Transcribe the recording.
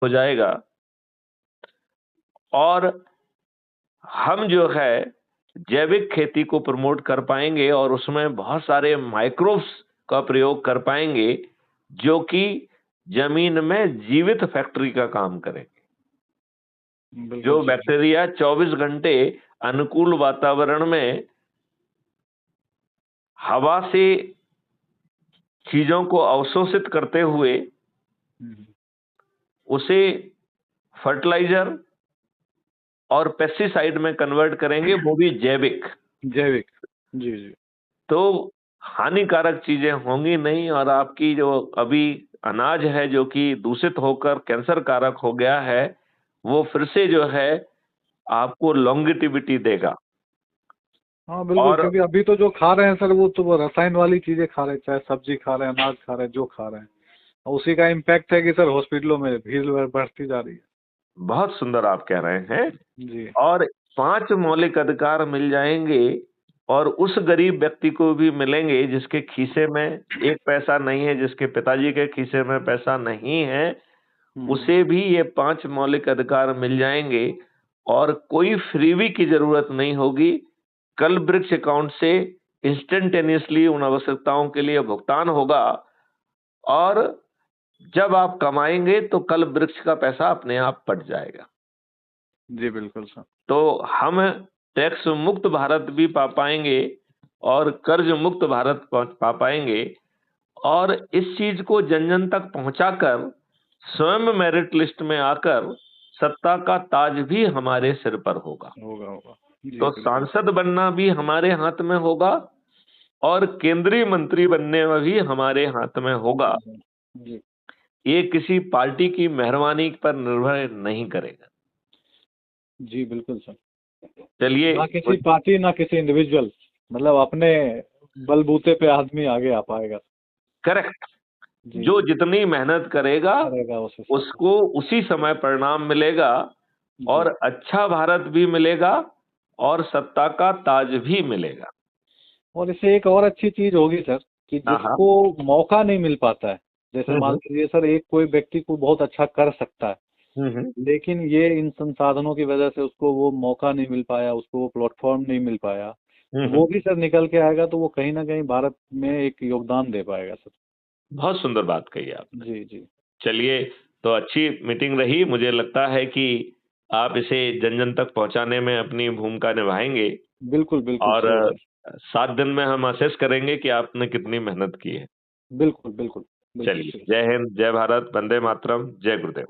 हो जाएगा और हम जो है जैविक खेती को प्रमोट कर पाएंगे और उसमें बहुत सारे माइक्रोब्स का प्रयोग कर पाएंगे जो कि जमीन में जीवित फैक्ट्री का काम करेंगे। बिल्कुल जो सर। बैक्टीरिया 24 घंटे अनुकूल वातावरण में हवा से चीजों को अवशोषित करते हुए हम्म, उसे फर्टिलाइजर और पेस्टिसाइड में कन्वर्ट करेंगे, वो भी जैविक। जैविक। जी जी। तो हानिकारक चीजें होंगी नहीं और आपकी जो अभी अनाज है जो कि दूषित होकर कैंसर कारक हो गया है, वो फिर से जो है आपको लॉन्गेटिविटी देगा। हाँ बिल्कुल, और क्योंकि अभी तो जो खा रहे हैं सर वो तो वो रसायन वाली चीजें खा रहे हैं, चाहे सब्जी खा रहे हैं, अनाज खा रहे हैं, जो खा रहे हैं, और उसी का इम्पैक्ट है कि सर हॉस्पिटलों में भीड़ बढ़ती जा रही है। बहुत सुंदर आप कह रहे हैं। जी। और 5 मौलिक अधिकार मिल जाएंगे और उस गरीब व्यक्ति को भी मिलेंगे जिसके खीसे में एक पैसा नहीं है, जिसके पिताजी के खीसे में पैसा नहीं है, हम्म। उसे भी ये 5 मौलिक अधिकार मिल जाएंगे और कोई फ्रीबी की जरूरत नहीं होगी। कल वृक्ष अकाउंट से इंस्टेंटेनियसली उन आवश्यकताओं के लिए भुगतान होगा और जब आप कमाएंगे तो कल वृक्ष का पैसा अपने आप पट जाएगा। जी बिल्कुल सर। तो हम टैक्स मुक्त भारत भी पा पाएंगे और कर्ज मुक्त भारत पा पाएंगे और इस चीज को जन जन तक पहुंचाकर स्वयं मेरिट लिस्ट में आकर सत्ता का ताज भी हमारे सिर पर होगा। होगा होगा। जी तो बिल्कुल। सांसद बनना भी हमारे हाथ में होगा और केंद्रीय मंत्री बनने में भी हमारे हाथ में होगा। जी ये किसी पार्टी की मेहरबानी पर निर्भर नहीं करेगा। जी बिल्कुल सर। चलिए ना किसी पार्टी ना किसी इंडिविजुअल, मतलब अपने बलबूते पे आदमी आगे आ पाएगा। करेक्ट। जी जो जी। जितनी मेहनत करेगा करेगा उस हिसाब से। उसको उसी समय परिणाम मिलेगा और जी। अच्छा भारत भी मिलेगा और सत्ता का ताज भी मिलेगा। और इससे एक और अच्छी चीज होगी सर, कि हाँ हाँ। जिसको मौका नहीं मिल पाता है, जैसे मान हम्म लीजिए सर एक कोई व्यक्ति को बहुत अच्छा कर सकता है, हम्म लेकिन ये इन संसाधनों की वजह से उसको वो मौका नहीं मिल पाया, उसको वो प्लेटफॉर्म नहीं मिल पाया, वो हम्म। भी सर निकल के आएगा तो वो कहीं ना कहीं भारत में एक योगदान दे पाएगा सर। बहुत सुंदर बात कही आपने। जी जी। चलिए, तो अच्छी मीटिंग रही। मुझे लगता है कि आप इसे जन जन तक पहुंचाने में अपनी भूमिका निभाएंगे बिल्कुल बिल्कुल और श्योर सर। 7 दिन में हम असेस करेंगे कि आपने कितनी मेहनत की है। बिल्कुल बिल्कुल। बिल्कुल चलिए, श्योर। जय हिंद, जय भारत, वंदे मातरम, जय गुरुदेव।